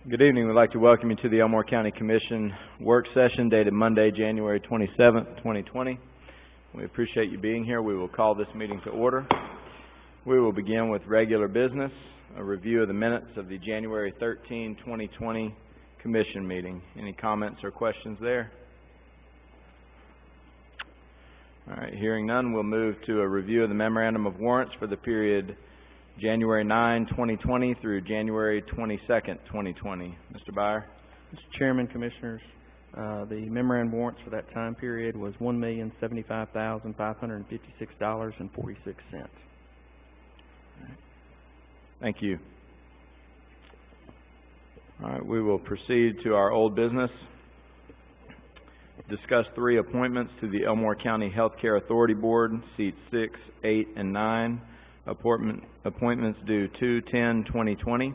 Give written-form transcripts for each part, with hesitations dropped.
Good evening. We'd like to welcome you to the Elmore County Commission work session dated Monday, January 27th, 2020. We appreciate you being here. We will call this meeting to order. We will begin with regular business, a review of the minutes of the January 13, 2020 Commission meeting. Any comments or questions there? All right, hearing none, we'll move to a review of the memorandum of warrants for the period January 9, 2020 through January 22nd, 2020. Mr. Byer. Mr. Chairman, Commissioners, the memorandum warrants for that time period was $1,075,556.46. Thank you. All right, we will proceed to our old business. Discuss 3 appointments to the Elmore County Healthcare Authority Board, seats 6, 8, and 9. Appointments due 2/10/2020.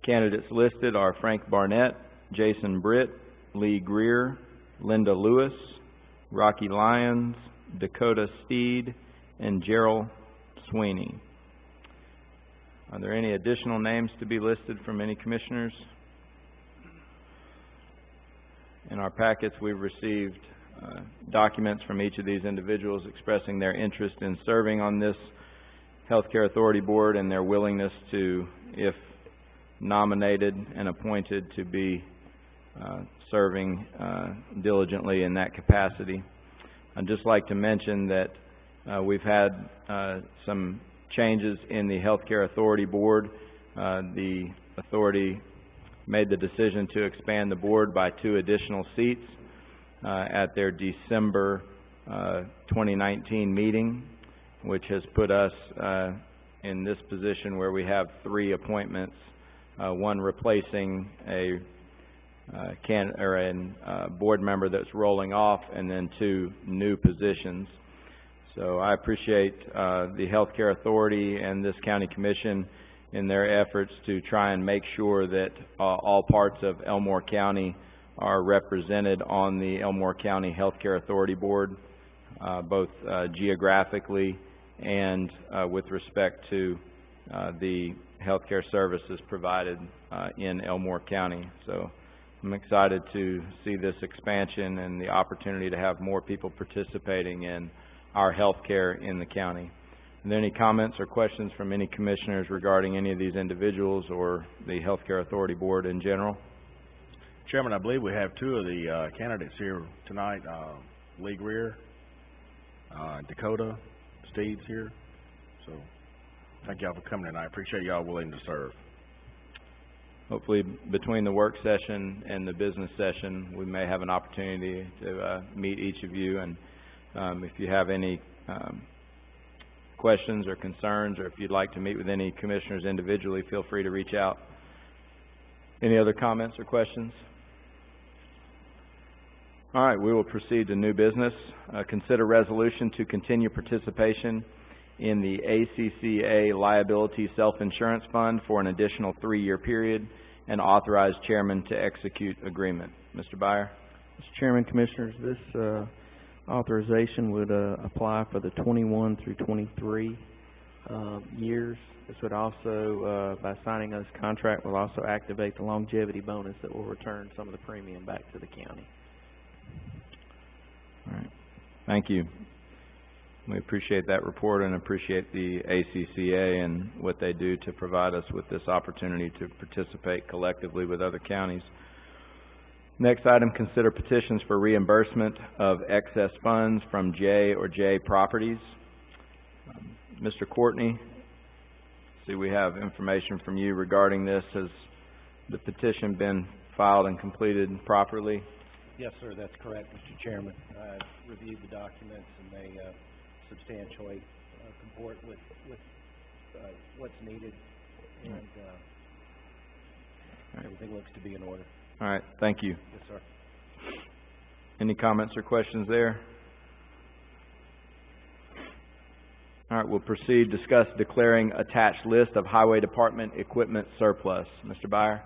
Candidates listed are Frank Barnett, Jason Britt, Lee Greer, Linda Lewis, Rocky Lyons, Dakota Steed, and Gerald Sweeney. Are there any additional names to be listed from any commissioners? In our packets, we've received documents from each of these individuals expressing their interest in serving on this Healthcare Authority Board and their willingness to, if nominated and appointed, to be serving diligently in that capacity. I'd just like to mention that we've had some changes in the Healthcare Authority Board. The authority made the decision to expand the board by 2 additional seats at their December 2019 meeting, which has put us in this position where we have 3 appointments, one replacing a board member that's rolling off, and then 2 new positions. So I appreciate the Healthcare Authority and this County Commission in their efforts to try and make sure that all parts of Elmore County are represented on the Elmore County Healthcare Authority Board, both geographically and with respect to the healthcare services provided in Elmore County. So I'm excited to see this expansion and the opportunity to have more people participating in our healthcare in the county. Are there any comments or questions from any commissioners regarding any of these individuals or the Healthcare Authority Board in general? Chairman, I believe we have 2 of the candidates here tonight, Lee Greer, Dakota Steed's here. So thank y'all for coming tonight. I appreciate y'all willing to serve. Hopefully between the work session and the business session, we may have an opportunity to meet each of you. And if you have any questions or concerns, or if you'd like to meet with any commissioners individually, feel free to reach out. Any other comments or questions? All right, we will proceed to new business. Consider resolution to continue participation in the ACCA Liability Self-Insurance Fund for an additional 3-year period and authorize chairman to execute agreement. Mr. Byer. Mr. Chairman, Commissioners, this authorization would apply for the 21 through 23 years. This would also, by signing this contract, will also activate the longevity bonus that will return some of the premium back to the county. All right. Thank you. We appreciate that report and appreciate the ACCA and what they do to provide us with this opportunity to participate collectively with other counties. Next item, consider petitions for reimbursement of excess funds from J or J Properties. Mr. Courtney, see we have information from you regarding this. Has the petition been filed and completed properly? Yes, sir, that's correct, Mr. Chairman. I reviewed the documents and they substantially comport with what's needed, and everything looks to be in order. All right, thank you. Yes, sir. Any comments or questions there? All right, we'll proceed. Discuss declaring attached list of Highway Department equipment surplus. Mr. Byer.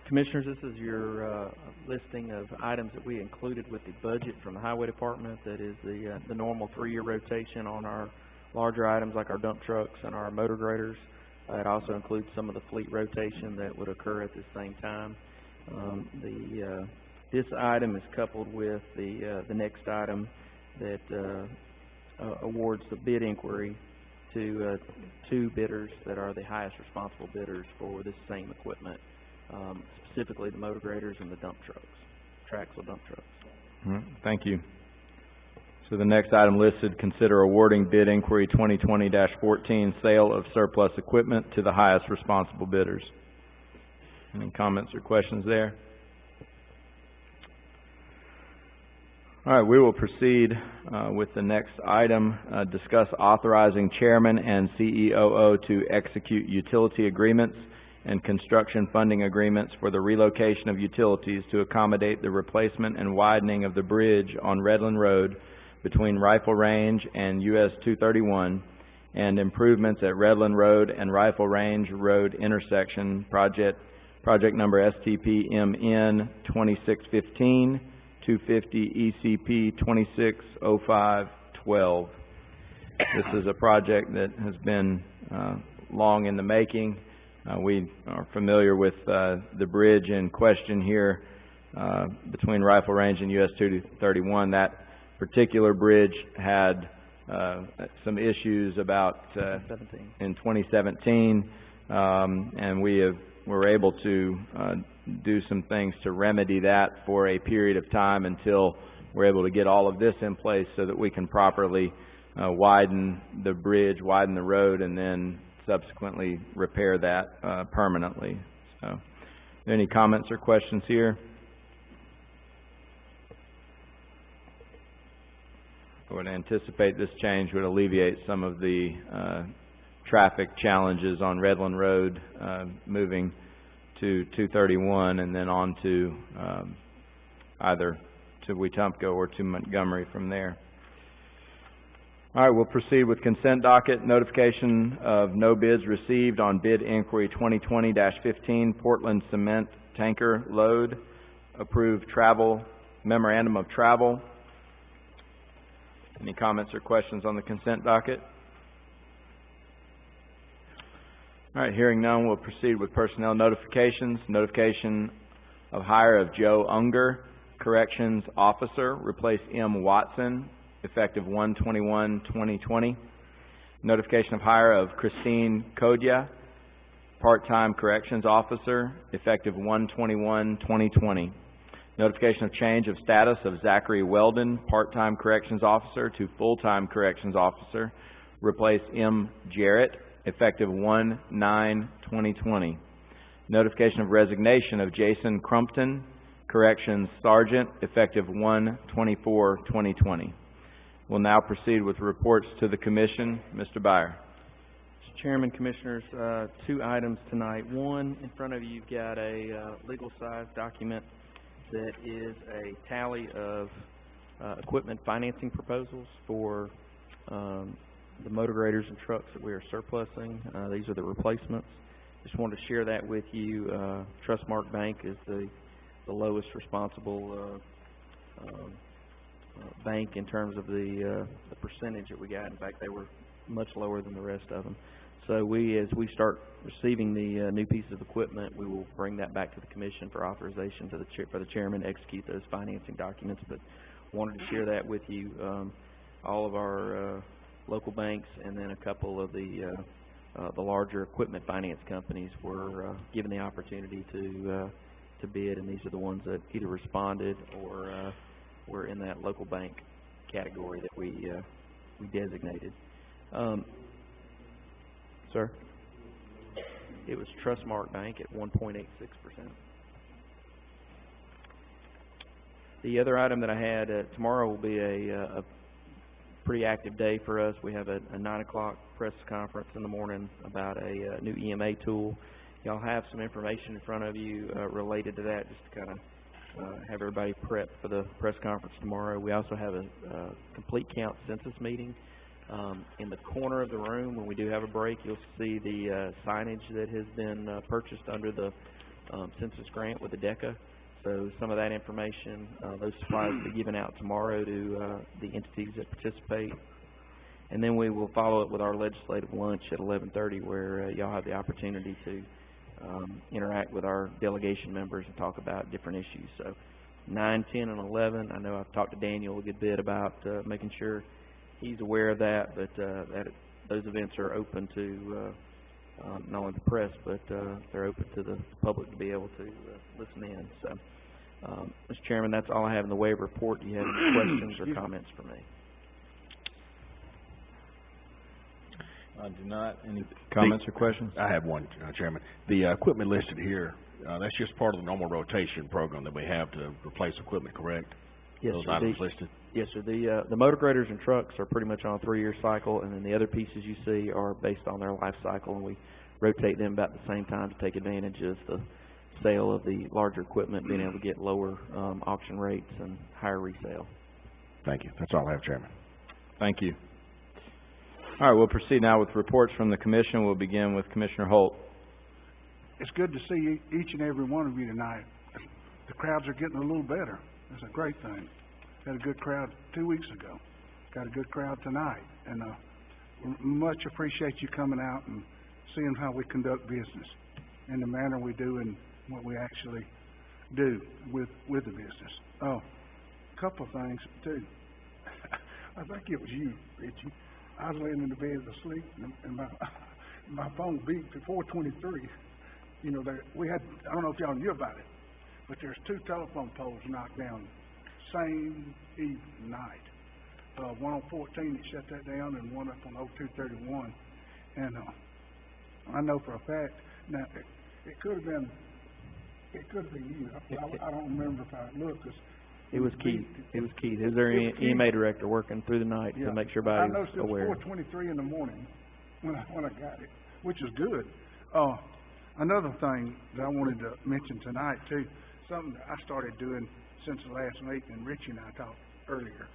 Commissioners, this is your listing of items that we included with the budget from the Highway Department. That is the normal 3-year rotation on our larger items like our dump trucks and our motor graders. It also includes some of the fleet rotation that would occur at the same time. This item is coupled with the next item that awards the bid inquiry to two bidders that are the highest responsible bidders for this same equipment, specifically the motor graders and the dump trucks, Traxel dump trucks. All right, thank you. So the next item listed, consider awarding bid inquiry 2020-14, sale of surplus equipment to the highest responsible bidders. Any comments or questions there? All right, we will proceed with the next item, discuss authorizing chairman and CEOO to execute utility agreements and construction funding agreements for the relocation of utilities to accommodate the replacement and widening of the bridge on Redland Road between Rifle Range and US 231 and improvements at Redland Road and Rifle Range Road intersection, project number STPMN 2615, 250 ECP 260512. This is a project that has been long in the making. We are familiar with the bridge in question here between Rifle Range and US 231. That particular bridge had some issues about in 2017, and we're able to do some things to remedy that for a period of time until we're able to get all of this in place so that we can properly widen the bridge, widen the road, and then subsequently repair that permanently. So, are there any comments or questions here? I would anticipate this change would alleviate some of the traffic challenges on Redland Road, moving to 231 and then on to either to Wetumpka or to Montgomery from there. All right, we'll proceed with consent docket. Notification of no bids received on bid inquiry 2020-15 Portland Cement Tanker Load. Approved travel, memorandum of travel. Any comments or questions on the consent docket? All right, hearing none, we'll proceed with personnel notifications. Notification of hire of Joe Unger, Corrections Officer, replace M. Watson, effective 1/21/2020. Notification of hire of Christine Kodya, Part-Time Corrections Officer, effective 1/21/2020. Notification of change of status of Zachary Weldon, Part-Time Corrections Officer to Full-Time Corrections Officer, replace M. Jarrett, effective 1/9/2020. Notification of resignation of Jason Crumpton, Corrections Sergeant, effective 1/24/2020. We'll now proceed with reports to the Commission. Mr. Byer. Mr. Chairman, Commissioners, two items tonight. One, in front of you, you've got a legal size document that is a tally of equipment financing proposals for the motor graders and trucks that we are surplusing. These are the replacements. Just wanted to share that with you. Trustmark Bank is the lowest responsible bank in terms of the percentage that we got. In fact, they were much lower than the rest of them. So as we start receiving the new pieces of equipment, we will bring that back to the Commission for authorization to for the Chairman to execute those financing documents. But wanted to share that with you. All of our local banks and then a couple of the larger equipment finance companies were given the opportunity to bid, and these are the ones that either responded or were in that local bank category that we designated. Sir? It was Trustmark Bank at 1.86%. The other item that I had, tomorrow will be a pretty active day for us. We have a 9 o'clock press conference in the morning about a new EMA tool. Y'all have some information in front of you related to that, just to kind of have everybody prepped for the press conference tomorrow. We also have a complete count census meeting. In the corner of the room, when we do have a break, you'll see the signage that has been purchased under the census grant with the DECA. So some of that information, those supplies will be given out tomorrow to the entities that participate. And then we will follow it with our legislative lunch at 11:30, where y'all have the opportunity to interact with our delegation members and talk about different issues. So 9, 10, and 11, I know I've talked to Daniel a good bit about making sure he's aware of that, but those events are open to not only the press, but they're open to the public to be able to listen in. So, Mr. Chairman, that's all I have in the way of report. Do you have any questions or comments for me? I do not. Any comments or questions? I have one, Chairman. The equipment listed here, that's just part of the normal rotation program that we have to replace equipment, correct? Yes, Those sir. items listed? Yes, sir. The motor graders and trucks are pretty much on a 3-year cycle, and then the other pieces you see are based on their life cycle, and we rotate them about the same time to take advantage of the sale of the larger equipment, being able to get lower auction rates and higher resale. Thank you. That's all I have, Chairman. Thank you. All right, we'll proceed now with reports from the Commission. We'll begin with Commissioner Holt. It's good to see each and every one of you tonight. The crowds are getting a little better. That's a great thing. Had a good crowd 2 weeks ago. Got a good crowd tonight. And much appreciate you coming out and seeing how we conduct business in the manner we do and what we actually do with the business. Oh, a couple of things, too. I think it was you, Richie. I was laying in the bed asleep, and my phone beeped at 4:23. You know, we had, I don't know if y'all knew about it, but there's 2 telephone poles knocked down same night. One on 14 that shut that down, and one up on 0231. And I know for a fact, now, it could have been you. I don't remember if I looked, 'cause It was Keith. It was Keith. Is there any EMA director working through the night to make sure everybody's I noticed it was aware? 4:23 in the morning when I got it, which is good. Another thing that I wanted to mention tonight too, something that I started doing since the last meeting, and Richie and I talked earlier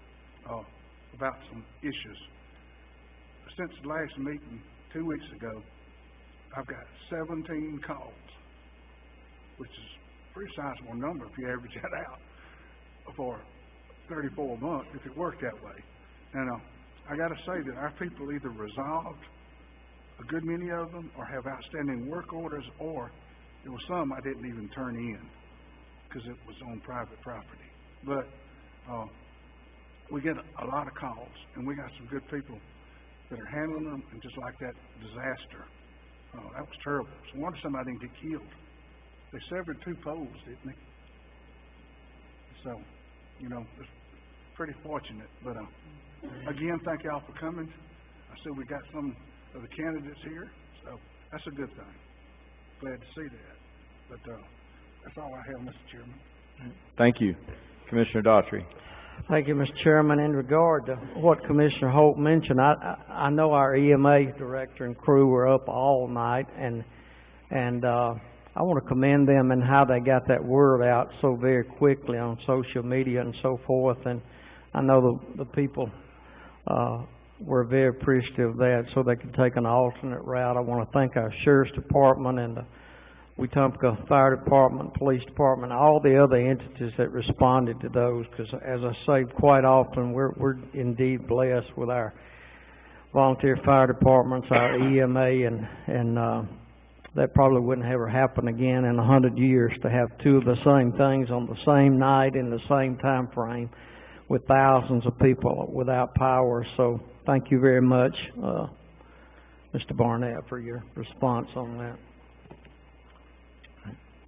about some issues. Since the last meeting 2 weeks ago, I've got 17 calls, which is a pretty sizable number if you average that out for 34 months, if it worked that way. And I got to say that our people either resolved a good many of them or have outstanding work orders, or there was some I didn't even turn in because it was on private property. But we get a lot of calls, and we got some good people that are handling them, and just like that disaster, that was terrible. So I wonder somebody didn't get killed. They severed 2 poles, didn't they? So, you know, it's pretty fortunate. But again, thank y'all for coming. I see we got some of the candidates here, so that's a good thing. Glad to see that. But that's all I have, Mr. Chairman. Thank you. Commissioner Daughtry. Thank you, Mr. Chairman. In regard to what Commissioner Holt mentioned, I know our EMA director and crew were up all night, and I want to commend them in how they got that word out so very quickly on social media and so forth. And I know the people were very appreciative of that, so they could take an alternate route. I want to thank our Sheriff's Department and the Wetumpka Fire Department, Police Department, all the other entities that responded to those, because as I say quite often, we're indeed blessed with our volunteer fire departments, our EMA, and that probably wouldn't ever happen again in 100 years, to have 2 of the same things on the same night in the same time frame with thousands of people without power. So thank you very much, Mr. Barnett, for your response on that.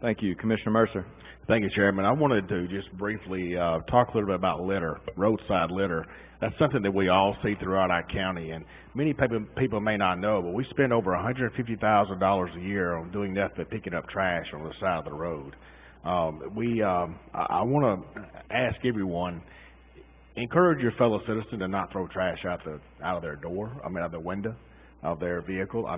Thank you. Commissioner Mercer. Thank you, Chairman. I wanted to just briefly talk a little bit about litter, roadside litter. That's something that we all see throughout our county, and many people may not know, but we spend over $150,000 a year on doing nothing but picking up trash on the side of the road. I want to ask everyone, encourage your fellow citizen to not throw trash out of their door, out the window of their vehicle.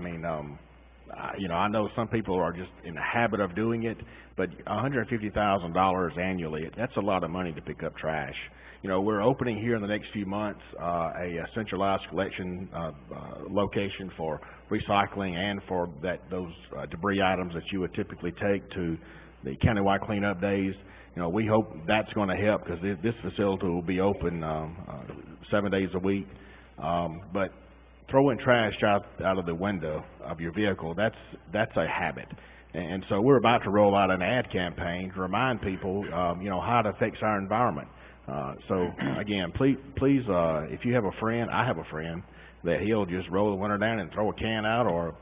You know, I know some people are just in the habit of doing it, but $150,000 annually, that's a lot of money to pick up trash. You know, we're opening here in the next few months a centralized collection location for recycling and for those debris items that you would typically take to the countywide cleanup days. You know, we hope that's going to help, because this facility will be open 7 days a week. But throwing trash out of the window of your vehicle, that's a habit. And so we're about to roll out an ad campaign to remind people, how it affects our environment. So again, please, if you have a friend, I have a friend, that he'll just roll the window down and throw a can out, or,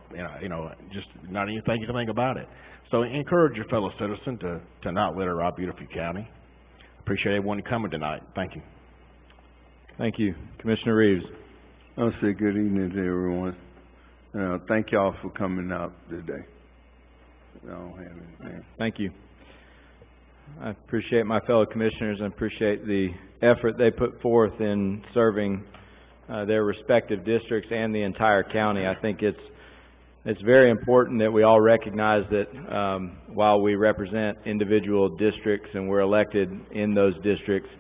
just not even think anything about it. So encourage your fellow citizen to not litter our beautiful county. Appreciate everyone coming tonight. Thank you. Thank you. Commissioner Reeves. I'll say good evening to everyone. Thank y'all for coming out today. I don't have anything. Thank you. I appreciate my fellow commissioners and appreciate the effort they put forth in serving their respective districts and the entire county. I think it's very important that we all recognize that while we represent individual districts and we're elected in those districts,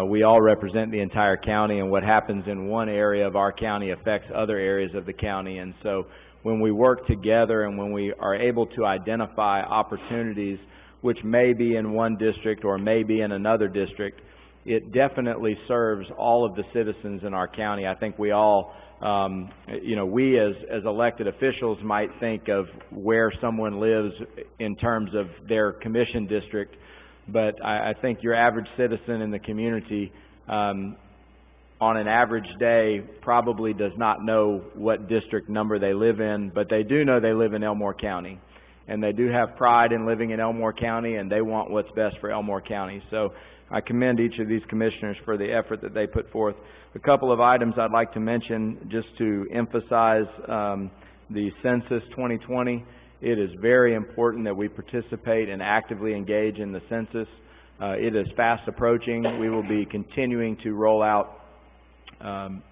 we all represent the entire county, and what happens in one area of our county affects other areas of the county. And so when we work together and when we are able to identify opportunities which may be in one district or may be in another district, it definitely serves all of the citizens in our county. I think we all, we as elected officials might think of where someone lives in terms of their commission district, but I think your average citizen in the community, on an average day, probably does not know what district number they live in, but they do know they live in Elmore County. And they do have pride in living in Elmore County, and they want what's best for Elmore County. So I commend each of these commissioners for the effort that they put forth. A couple of items I'd like to mention just to emphasize the Census 2020. It is very important that we participate and actively engage in the census. It is fast approaching. We will be continuing to roll out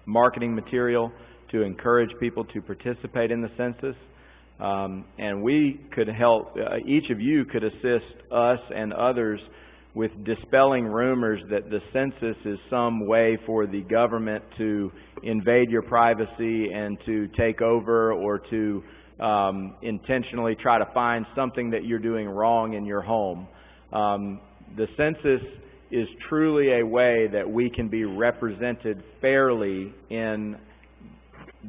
marketing material to encourage people to participate in the census. And we could help, each of you could assist us and others with dispelling rumors that the census is some way for the government to invade your privacy and to take over, or to intentionally try to find something that you're doing wrong in your home. The census is truly a way that we can be represented fairly in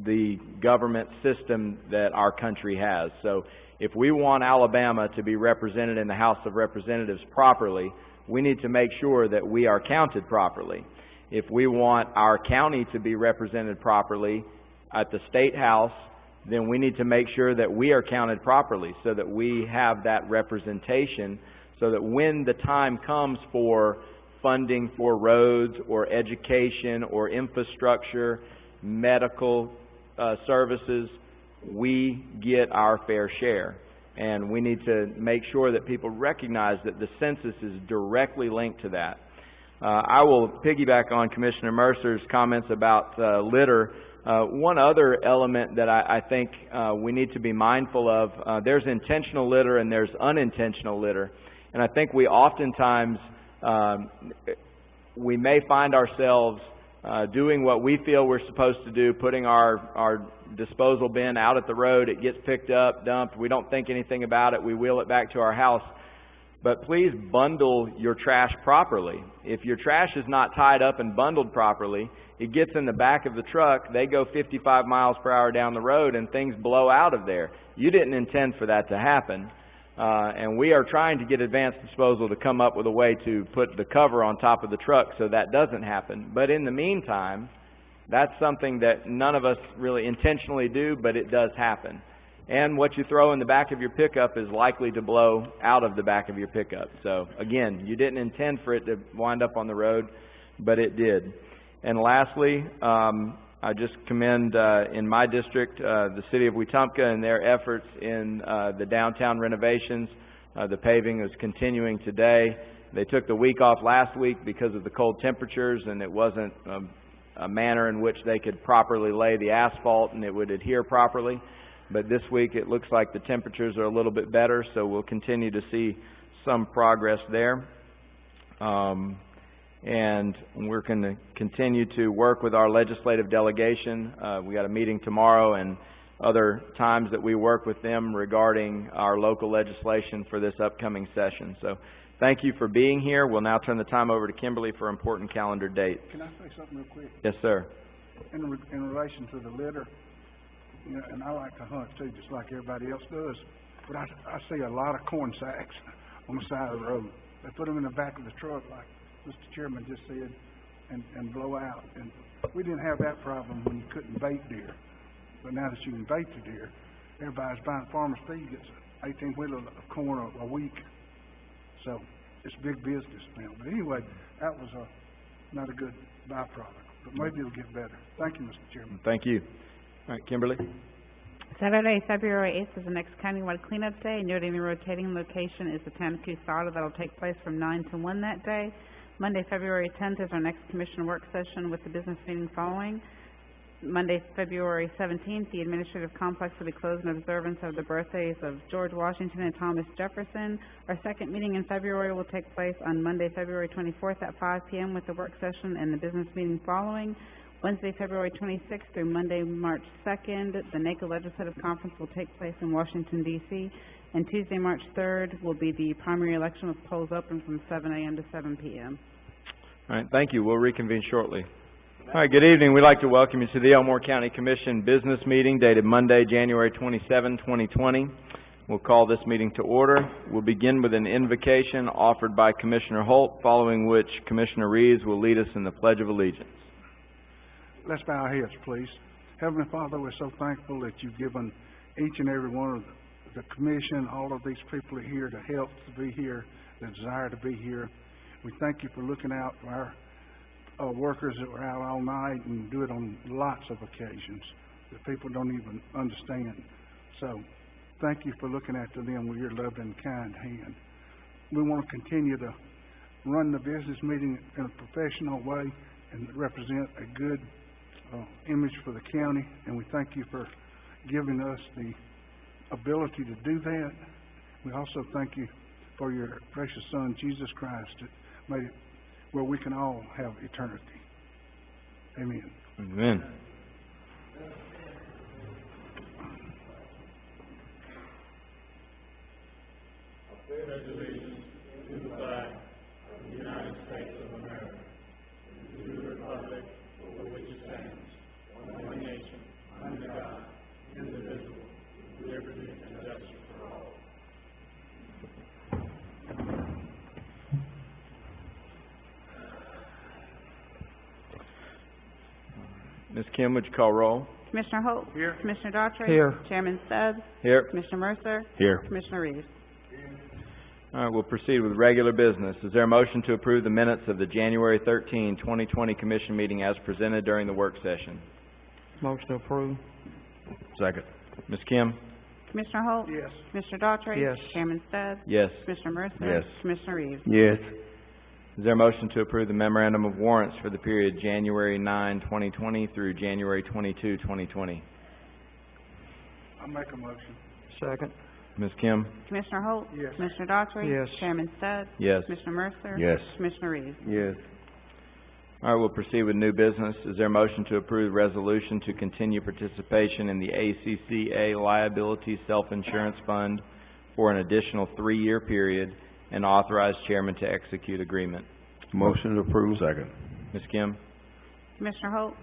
the government system that our country has. So if we want Alabama to be represented in the House of Representatives properly, we need to make sure that we are counted properly. If we want our county to be represented properly at the State House, then we need to make sure that we are counted properly so that we have that representation, so that when the time comes for funding for roads or education or infrastructure, medical services, we get our fair share. And we need to make sure that people recognize that the census is directly linked to that. I will piggyback on Commissioner Mercer's comments about litter. One other element that I think we need to be mindful of, there's intentional litter and there's unintentional litter. And I think we oftentimes, we may find ourselves doing what we feel we're supposed to do, putting our disposal bin out at the road. It gets picked up, dumped. We don't think anything about it. We wheel it back to our house. But please bundle your trash properly. If your trash is not tied up and bundled properly, it gets in the back of the truck, they go 55 miles per hour down the road, and things blow out of there. You didn't intend for that to happen. And we are trying to get Advanced Disposal to come up with a way to put the cover on top of the truck so that doesn't happen. But in the meantime, that's something that none of us really intentionally do, but it does happen. And what you throw in the back of your pickup is likely to blow out of the back of your pickup. So again, you didn't intend for it to wind up on the road, but it did. And lastly, I just commend in my district the City of Wetumpka and their efforts in the downtown renovations. The paving is continuing today. They took the week off last week because of the cold temperatures, and it wasn't a manner in which they could properly lay the asphalt and it would adhere properly. But this week it looks like the temperatures are a little bit better, so we'll continue to see some progress there. And we're going to continue to work with our legislative delegation. We got a meeting tomorrow and other times that we work with them regarding our local legislation for this upcoming session. So thank you for being here. We'll now turn the time over to Kimberly for important calendar dates. Can I say something real quick? Yes, sir. in relation to the litter, you know, and I like to hunt too, just like everybody else does, but I see a lot of corn sacks on the side of the road. They put them in the back of the truck, like Mr. Chairman just said, and blow out. And we didn't have that problem when you couldn't bait deer, but now that you can bait the deer, everybody's buying Farmer's Feed, gets an 18-wheeler of corn a week. So it's big business now. But anyway, that was not a good byproduct, but maybe it'll get better. Thank you, Mr. Chairman. Thank you. All right, Kimberly? Saturday, February 8th is the next countywide cleanup day. Noting the rotating location is the town of Cusada. That'll take place from 9 to 1 that day. Monday, February 10th is our next commission work session with the business meeting following. Monday, February 17th, the administrative complex will be closed in observance of the birthdays of George Washington and Thomas Jefferson. Our second meeting in February will take place on Monday, February 24th at 5 p.m. with the work session and the business meeting following. Wednesday, February 26th through Monday, March 2nd, the NACO Legislative Conference will take place in Washington, D.C. And Tuesday, March 3rd, will be the primary election with polls open from 7 a.m. to 7 p.m. All right, thank you. We'll reconvene shortly. All right, good evening. We'd like to welcome you to the Elmore County Commission business meeting dated Monday, January 27, 2020. We'll call this meeting to order. We'll begin with an invocation offered by Commissioner Holt, following which Commissioner Reeves will lead us in the Pledge of Allegiance. Let's bow our heads, please. Heavenly Father, we're so thankful that you've given each and every one of the commission, all of these people are here, to help to be here, the desire to be here. We thank you for looking out for our workers that were out all night and do it on lots of occasions that people don't even understand. So thank you for looking after them with your loving and kind hand. We want to continue to run the business meeting in a professional way and represent a good image for the county, and we thank you for giving us the ability to do that. We also thank you for your precious Son, Jesus Christ, that made it where we can all have eternity. Amen. Amen. Ms. Kim, would you call roll? Commissioner Holt? Here. Commissioner Daughtry? Here. Chairman Stubbs? Here. Commissioner Mercer? Here. Commissioner Reeves? All right, we'll proceed with regular business. Is there a motion to approve the minutes of the January 13, 2020 Commission meeting as presented during the work session? Motion to approve. Second. Ms. Kim? Commissioner Holt? Yes. Commissioner Daughtry? Yes. Chairman Stubbs? Yes. Commissioner Mercer? Yes. Commissioner Reeves? Yes. Is there a motion to approve the memorandum of warrants for the period January 9, 2020 through January 22, 2020? I'll make a motion. Second. Ms. Kim? Commissioner Holt? Yes. Commissioner Daughtry? Yes. Chairman Stubbs? Yes. Commissioner Mercer? Yes. Commissioner Reeves? Yes. All right, we'll proceed with new business. Is there a motion to approve resolution to continue participation in the ACCA Liability Self-Insurance Fund for an additional 3-year period and authorize chairman to execute agreement? Motion to approve. Second. Ms. Kim? Commissioner Holt?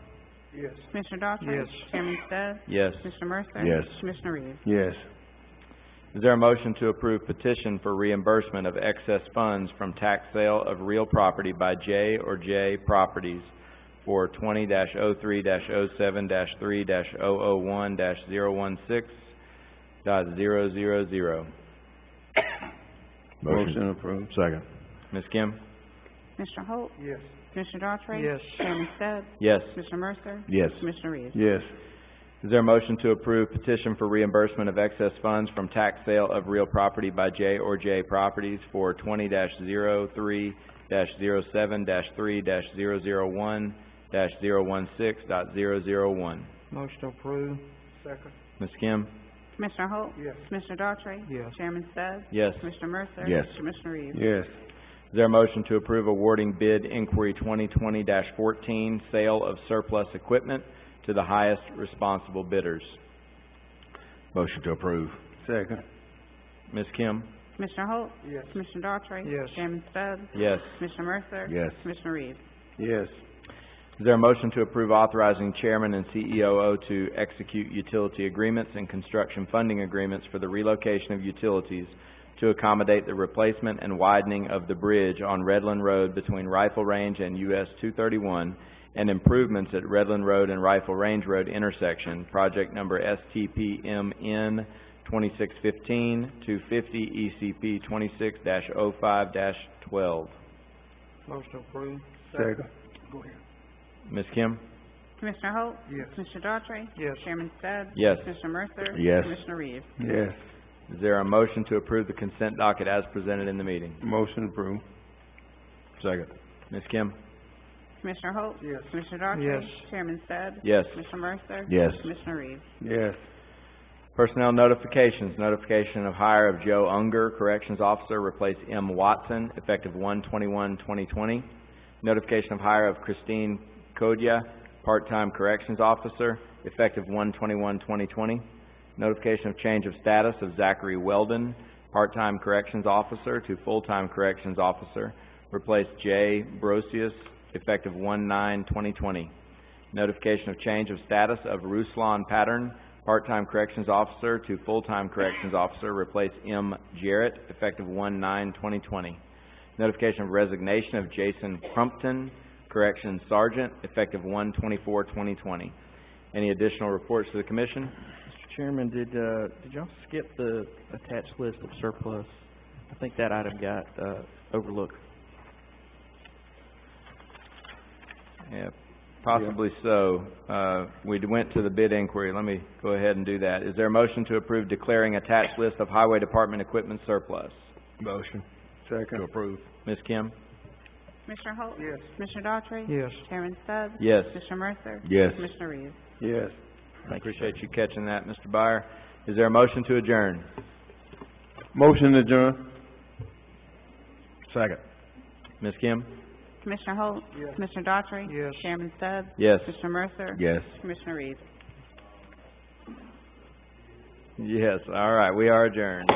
Yes. Commissioner Daughtry? Yes. Chairman Stubbs? Yes. Commissioner Mercer? Yes. Commissioner Reeves? Yes. Is there a motion to approve petition for reimbursement of excess funds from tax sale of real property by J or J Properties for 20-03-07-3-001-016.000? Motion approved. Second. Ms. Kim? Commissioner Holt? Yes. Commissioner Daughtry? Yes. Chairman Stubbs? Yes. Commissioner Mercer? Yes. Commissioner Reeves? Yes. Is there a motion to approve petition for reimbursement of excess funds from tax sale of real property by J or J Properties for 20-03-007-3-001-016.001? Motion approved. Second. Ms. Kim? Commissioner Holt? Yes. Commissioner Daughtry? Yes. Chairman Stubbs? Yes. Commissioner Mercer? Yes. Commissioner Reeves? Yes. Is there a motion to approve awarding bid inquiry 2020-14, sale of surplus equipment to the highest responsible bidders? Motion to approve. Second. Ms. Kim? Commissioner Holt? Yes. Commissioner Daughtry? Yes. Chairman Stubbs? Yes. Commissioner Mercer? Yes. Commissioner Reeves? Yes. Is Is there a motion to approve authorizing chairman and CEOO to execute utility agreements and construction funding agreements for the relocation of utilities to accommodate the replacement and widening of the bridge on Redland Road between Rifle Range and US 231 and improvements at Redland Road and Rifle Range Road intersection, project number STPMN 2615 250 ECP 26-05-12. Motion approved. Second. Go ahead. Ms. Kim? Commissioner Holt? Yes. Commissioner Daughtry? Yes. Chairman Stubbs? Yes. Commissioner Mercer? Yes. Commissioner Reeves? Yes. Is there a motion to approve the consent docket as presented in the meeting? Motion approved. Second. Ms. Kim? Commissioner Holt? Yes. Commissioner Daughtry? Yes. Chairman Stubbs? Yes. Commissioner Mercer? Yes. Commissioner Reeves? Yes. Personnel notifications. Notification of hire of Joe Unger, Corrections Officer, replace M. Watson, effective 1/21/2020. Notification of hire of Christine Kodia, Part-Time Corrections Officer, effective 1/21/2020. Notification of change of status of Zachary Weldon, Part-Time Corrections Officer to Full-Time Corrections Officer, replace J. Brosius, effective 1/9/2020. Notification of change of status of Ruslan Pattern, Part-Time Corrections Officer to Full-Time Corrections Officer, replace M. Jarrett, effective 1/9/2020. Notification of resignation of Jason Crumpton, Corrections Sergeant, effective 1/24/2020. Any additional reports to the Commission? Mr. Chairman, did y'all skip the attached list of surplus? I think that item got, overlooked. Yeah, possibly so. We went to the bid inquiry. Let me go ahead and do that. Is there a motion to approve declaring attached list of Highway Department equipment surplus? Motion. Second. To approve. Ms. Kim? Commissioner Holt? Yes. Commissioner Daughtry? Yes. Chairman Stubbs? Yes. Commissioner Mercer? Yes. Commissioner Reeves? Yes. I appreciate you catching that, Mr. Byer. Is there a motion to adjourn? Motion adjourned. Second. Ms. Kim? Commissioner Holt? Yes. Commissioner Daughtry? Yes. Chairman Stubbs? Yes. Commissioner Mercer? Yes. Commissioner Reeves? Yes, all right, we are adjourned.